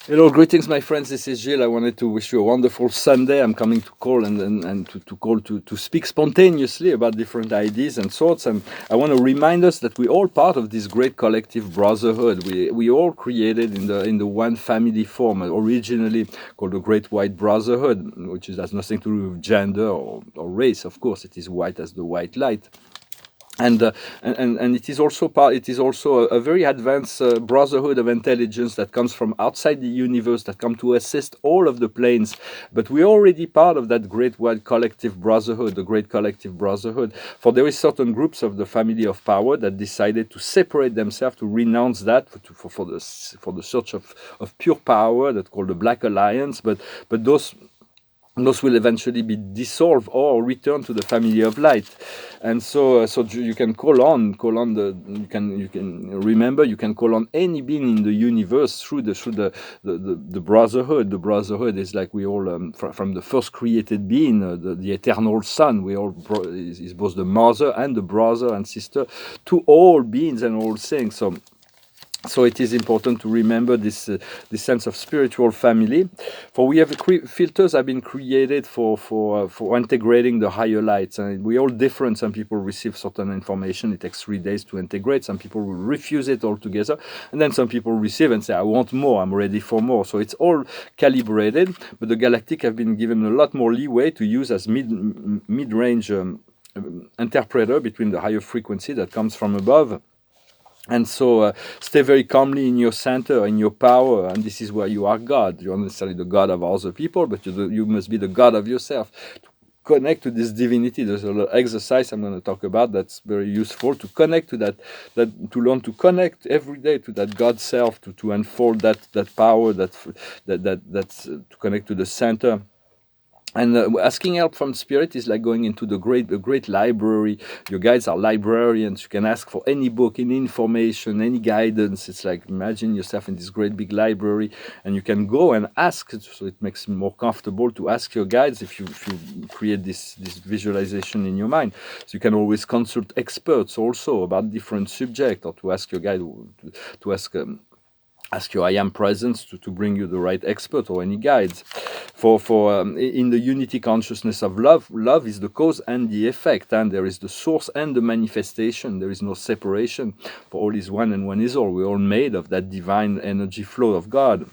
Hello, greetings, my friends. This is Gilles. I wanted to wish you a wonderful Sunday. I'm coming to call and to call to speak spontaneously about different ideas and thoughts. And I want to remind us that we're all part of this great collective brotherhood. We all created in the one family form, originally called the Great White Brotherhood, which has nothing to do with gender or race. Of course, it is white as the white light. And it is also part. It is also a very advanced brotherhood of intelligence that comes from outside the universe that come to assist all of the planes. But we're already part of that great wide collective brotherhood, the great collective brotherhood. For there is certain groups of the family of power that decided to separate themselves, to renounce that for the search of pure power that's called the Black Alliance. But those will eventually be dissolved or return to the family of light. And so you can call on you can remember, you can call on any being in the universe through the brotherhood. The brotherhood is like we all from the first created being, the eternal son. We all is both the mother and the brother and sister to all beings and all things. So it is important to remember this sense of spiritual family, for we have filters have been created for integrating the higher lights, and we all different. Some people receive certain information; it takes 3 days to integrate. Some people will refuse it altogether, and then some people receive and say, "I want more. I'm ready for more." So it's all calibrated, but the galactic have been given a lot more leeway to use as mid-range interpreter between the higher frequency that comes from above. And so stay very calmly in your center, in your power, and this is where you are God. You're not necessarily the God of other people, but you must be the God of yourself. To connect to this divinity, there's a little exercise I'm going to talk about that's very useful to connect to that to learn to connect every day to that God self, to unfold that power, that's to connect to the center. And asking help from spirit is like going into the great library. Your guides are librarians. You can ask for any book, any information, any guidance. It's like imagine yourself in this great big library, and you can go and ask. So it makes it more comfortable to ask your guides if you create this visualization in your mind. So you can always consult experts also about different subjects, or to ask your guide to ask your I am presence to bring you the right expert or any guides. In the unity consciousness of love is the cause and the effect, and there is the source and the manifestation. There is no separation, for all is one and one is all. We're all made of that divine energy flow of God.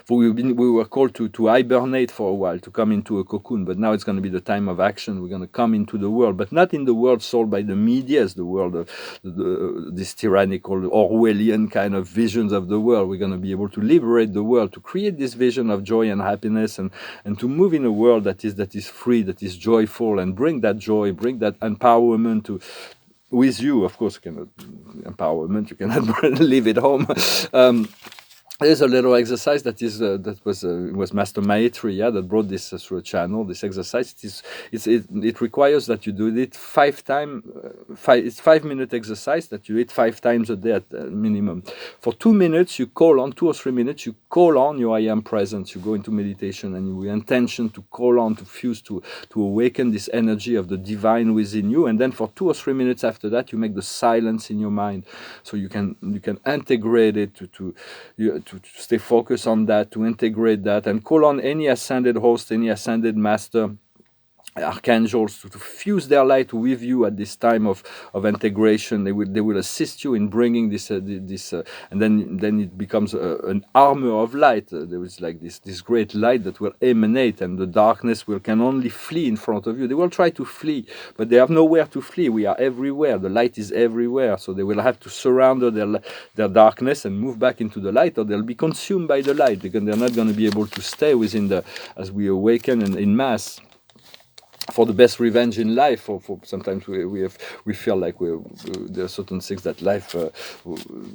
For we were called to hibernate for a while, to come into a cocoon, but now it's going to be the time of action. We're going to come into the world, but not in the world sold by the media as the world of this tyrannical Orwellian kind of visions of the world. We're going to be able to liberate the world, to create this vision of joy and happiness, and to move in a world that is free, that is joyful, and bring that joy, bring that empowerment to with you. Of course, you cannot empowerment, you cannot leave it home. There's a little exercise that was Master Maitri, that brought this through a channel. This exercise it requires that you do it it's 5 minute exercise that you eat 5 times a day at minimum. For 2 minutes, you call on 2 or 3 minutes. You call on your I am presence. You go into meditation and you intention to call on, to fuse, to awaken this energy of the divine within you. And then for 2 or 3 minutes after that, you make the silence in your mind, so you can integrate it to stay focused on that, to integrate that, and call on any ascended host, any ascended master, archangels to fuse their light with you at this time of integration. They will assist you in bringing this and then it becomes an armor of light. There is like this great light that will emanate, and the darkness can only flee in front of you. They will try to flee, but they have nowhere to flee. We are everywhere. The light is everywhere, so they will have to surrender their darkness and move back into the light, or they'll be consumed by the light, because they're not going to be able to stay within as we awaken and in mass. For the best revenge in life, for sometimes we feel like there are certain things that life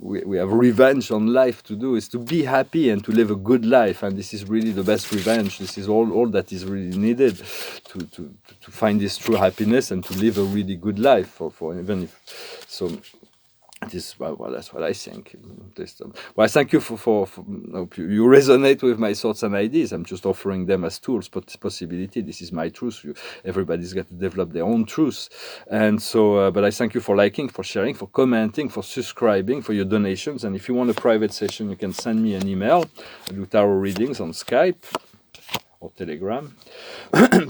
we have revenge on life to do, is to be happy and to live a good life, and this is really the best revenge. This is all that is really needed to find this true happiness and to live a really good life. For even if so. it is well. That's what I think. Well, I thank you for hope you resonate with my thoughts and ideas. I'm just offering them as tools, but possibility. This is my truth. Everybody's got to develop their own truth, and so. But I thank you for liking, for sharing, for commenting, for subscribing, for your donations. And if you want a private session, you can send me an email. I do tarot readings on Skype or Telegram.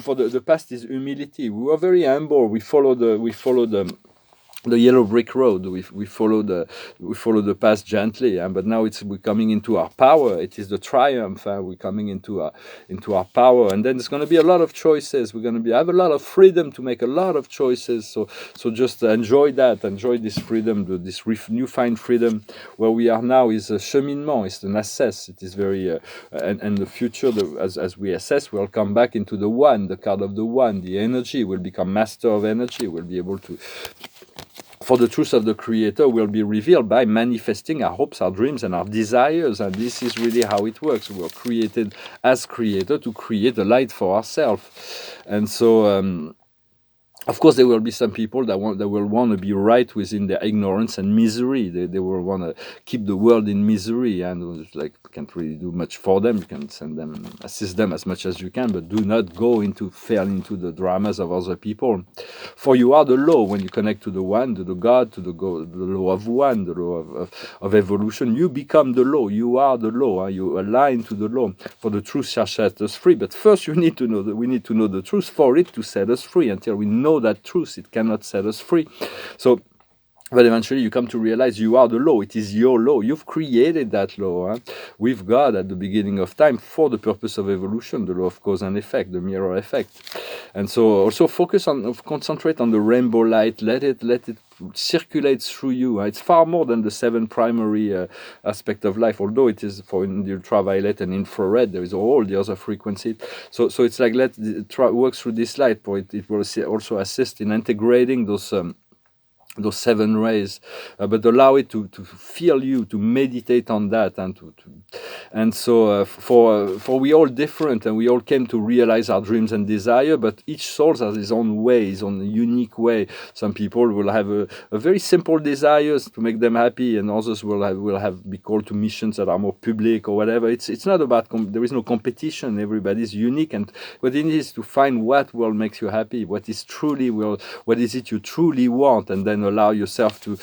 For the past is humility. We were very humble. We follow the yellow brick road. We follow the path gently, but now we're coming into our power. It is the triumph. We're coming into our power, and then there's going to be a lot of choices. We're going to have a lot of freedom to make a lot of choices. So just enjoy that. Enjoy this freedom, this newfound freedom. Where we are now is a cheminement. It's an assess. It is very and the future. As we assess, we'll come back into the one, the card of the one, the energy. We'll become master of energy. We'll be able to. For the truth of the Creator will be revealed by manifesting our hopes, our dreams, and our desires. And this is really how it works. We were created as Creator to create a light for ourselves. And so, of course, there will be some people that will want to be right within their ignorance and misery. They will want to keep the world in misery, and can't really do much for them. You can assist them as much as you can, but do not fall into the dramas of other people. For you are the law when you connect to the one, to the God, to the law of one, the law of evolution. You become the law. You are the law. You align to the law. For the truth shall set us free. But first, we need to know the truth for it to set us free. Until we know that truth, it cannot set us free. So, but eventually you come to realize you are the law. It is your law. You've created that law with God at the beginning of time for the purpose of evolution, the law of cause and effect, the mirror effect. And so also concentrate on the rainbow light. Let it circulate through you. It's far more than the 7 primary aspect of life, although it is for the ultraviolet and infrared. There is all the other frequencies. So it's like work through this light. It will also assist in integrating those 7 rays, but allow it to feel you, to meditate on that, and so for we all different, and we all came to realize our dreams and desire, but each soul has his own way, his own unique way. Some people will have a very simple desires to make them happy, and others will be called to missions that are more public or whatever. It's not about there is no competition. Everybody's unique, and what it is to find what will makes you happy, what is it you truly want, and then allow yourself to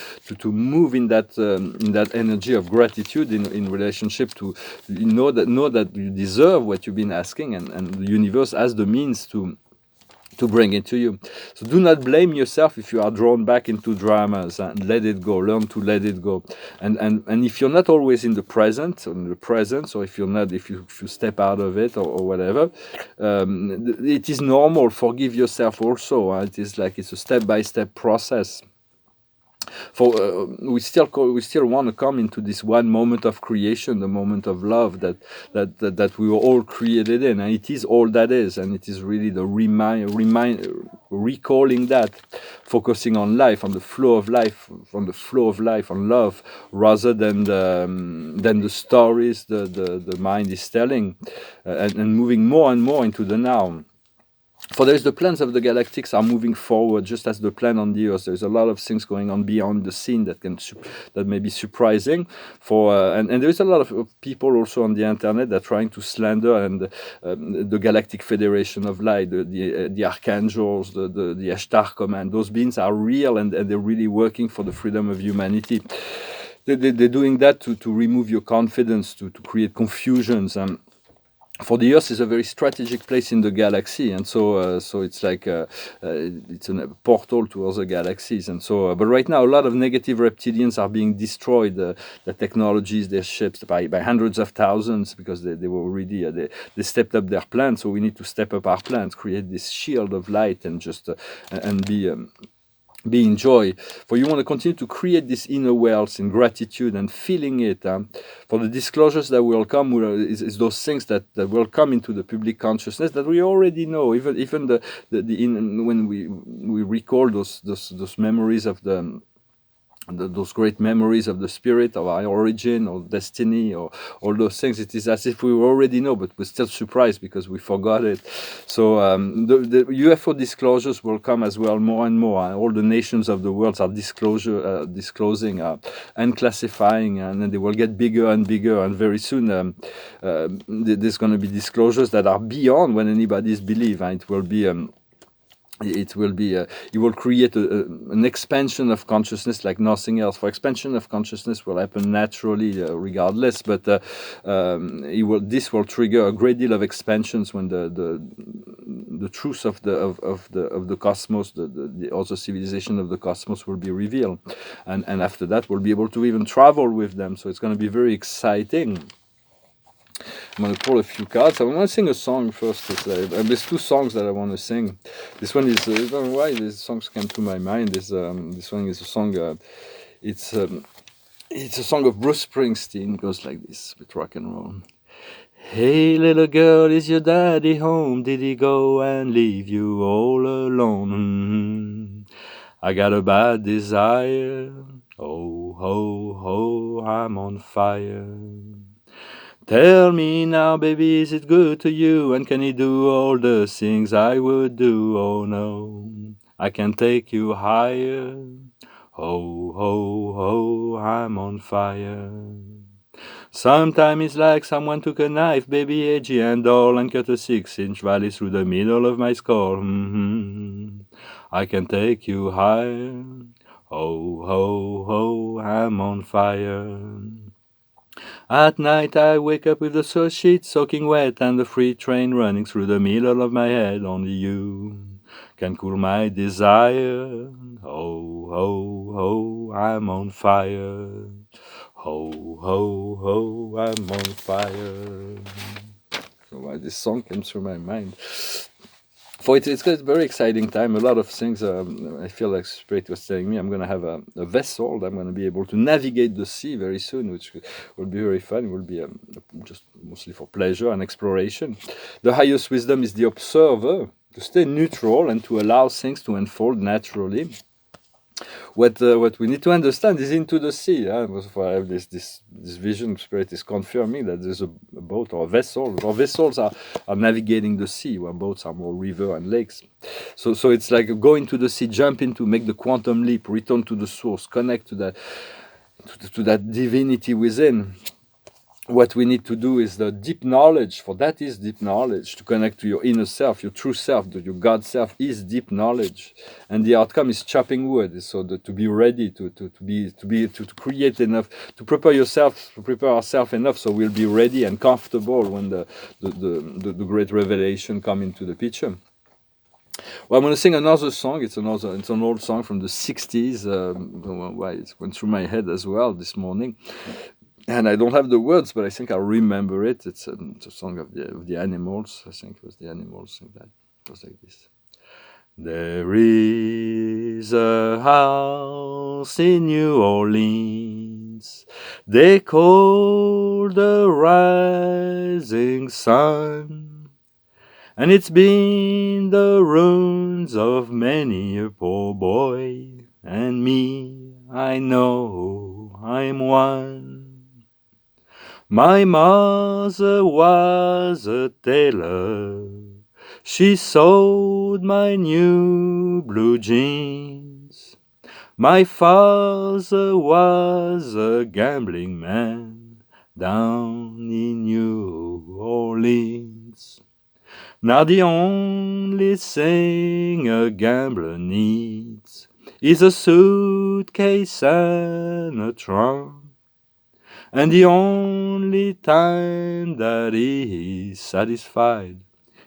move in that energy of gratitude in relationship to know that you deserve what you've been asking, and the universe has the means to bring it to you. So do not blame yourself if you are drawn back into dramas, and let it go. Learn to let it go. And if you're not always in the present, or if you step out of it or whatever, it is normal. Forgive yourself also. It is like it's a step-by-step process. For we still want to come into this one moment of creation, the moment of love that we were all created in, and it is all that is, and it is really the recalling that, focusing on life, on the flow of life, on love, rather than the stories the mind is telling, and moving more and more into the now. For there is the plans of the galactics are moving forward, just as the plan on the Earth. There's a lot of things going on beyond the scene that may be surprising. And there is a lot of people also on the internet that are trying to slander the Galactic Federation of Light, the archangels, the Ashtar Command. Those beings are real, and they're really working for the freedom of humanity. They're doing that to remove your confidence, to create confusions. For the Earth is a very strategic place in the galaxy, and so it's like it's a portal to other galaxies, and so. But right now, a lot of negative reptilians are being destroyed. The technologies, their ships, by hundreds of thousands, because they were already they stepped up their plans. So we need to step up our plans, create this shield of light, and just and be in joy. For you want to continue to create this inner wealth in gratitude and feeling it. For the disclosures that will come is those things that will come into the public consciousness that we already know. Even when we recall those memories of the those great memories of the spirit, of our origin or destiny, or all those things. It is as if we already know, but we're still surprised because we forgot it. So the UFO disclosures will come as well, more and more. All the nations of the world are disclosing and classifying, and then they will get bigger and bigger. And very soon, there's going to be disclosures that are beyond what anybody's belief. And it will be. You will create an expansion of consciousness like nothing else. For expansion of consciousness will happen naturally, regardless. But this will trigger a great deal of expansions when the truth of the cosmos, the other civilization of the cosmos, will be revealed, and after that we'll be able to even travel with them. So it's going to be very exciting. I'm going to pull a few cards. I want to sing a song first. There's two songs that I want to sing. This one is, I don't know why these songs came to my mind. This one is a song, it's a song of Bruce Springsteen. It goes like this with rock and roll. Hey little girl, is your daddy home? Did he go and leave you all alone? I got a bad desire. Oh, ho, ho, I'm on fire. Tell me now, baby, is it good to you? And can he do all the things I would do? Oh no, I can take you higher. Ho, ho, ho, I'm on fire. Sometimes it's like someone took a knife, baby, edgy and dull, and cut a 6-inch valley through the middle of my skull. I can take you higher. Ho, ho, ho, I'm on fire. At night I wake up with the sheets soaking wet and the freight train running through the middle of my head. Only you can cool my desire. Ho, ho, ho, I'm on fire. Ho, ho, ho, I'm on fire. So why this song came through my mind. For it's a very exciting time. A lot of things. I feel like Spirit was telling me I'm going to have a vessel that I'm going to be able to navigate the sea very soon, which will be very fun. It will be just mostly for pleasure and exploration. The highest wisdom is the observer, to stay neutral and to allow things to unfold naturally. What we need to understand is into the sea. I have this vision. Spirit is confirming that there's a boat or a vessel. Or vessels are navigating the sea, where boats are more river and lakes. So it's like go into the sea, jump into, make the quantum leap, return to the source, connect to that divinity within. What we need to do is the deep knowledge, for that is deep knowledge, to connect to your inner self, your true self, your God self is deep knowledge, and the outcome is chopping wood. So to be ready to create enough, to prepare ourselves enough, so we'll be ready and comfortable when the great revelation come into the picture. Well, I'm going to sing another song. It's an old song from the 60s. Why it went through my head as well this morning. And I don't have the words, but I think I remember it. It's a song of the Animals. I think it was the Animals. That it was like this. There is a house in New Orleans they call the Rising Sun, and it's been the ruins of many a poor boy, and me, I know I'm one. My mother was a tailor. She sewed my new blue jeans. My father was a gambling man down in New Orleans. Now the only thing a gambler needs is a suitcase and a trunk. And the only time that he is satisfied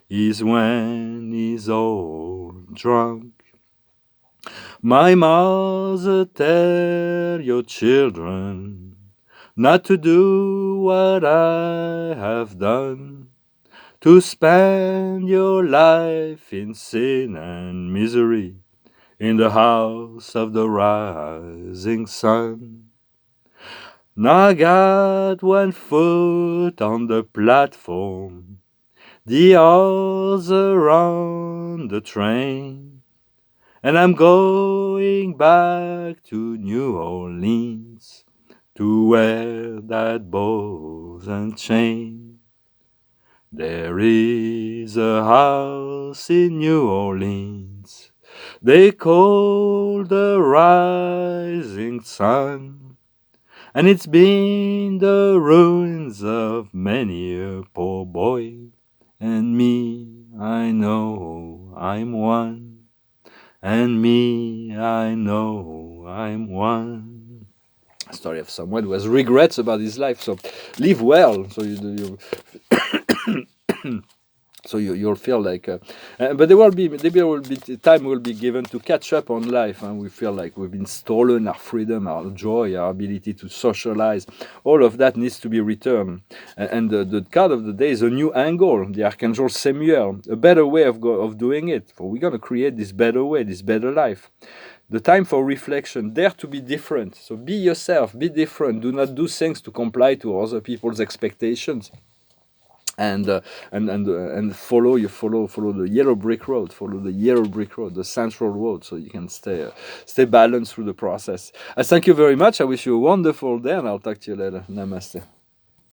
is when he's all drunk. My mother tell your children not to do what I have done, to spend your life in sin and misery in the house of the rising sun. Now I got one foot on the platform, the other on the train, And I'm going back to New Orleans to wear that balls and chain. There is a house in New Orleans they call the Rising Sun, and it's been the ruins of many a poor boy, and me, I know I'm one, and me, I know I'm one. A story of someone who has regrets about his life, so live well, so you'll feel like, but there will be time will be given to catch up on life, and we feel like we've been stolen our freedom, our joy, our ability to socialize. All of that needs to be returned, and the card of the day is a new angle, the Archangel Samuel, a better way of doing it. For we're gonna create this better way, this better life. The time for reflection, dare to be different. So be yourself, be different. Do not do things to comply to other people's expectations. And follow the yellow brick road, the central road, so you can stay balanced through the process. I thank you very much. I wish you a wonderful day, and I'll talk to you later. Namaste.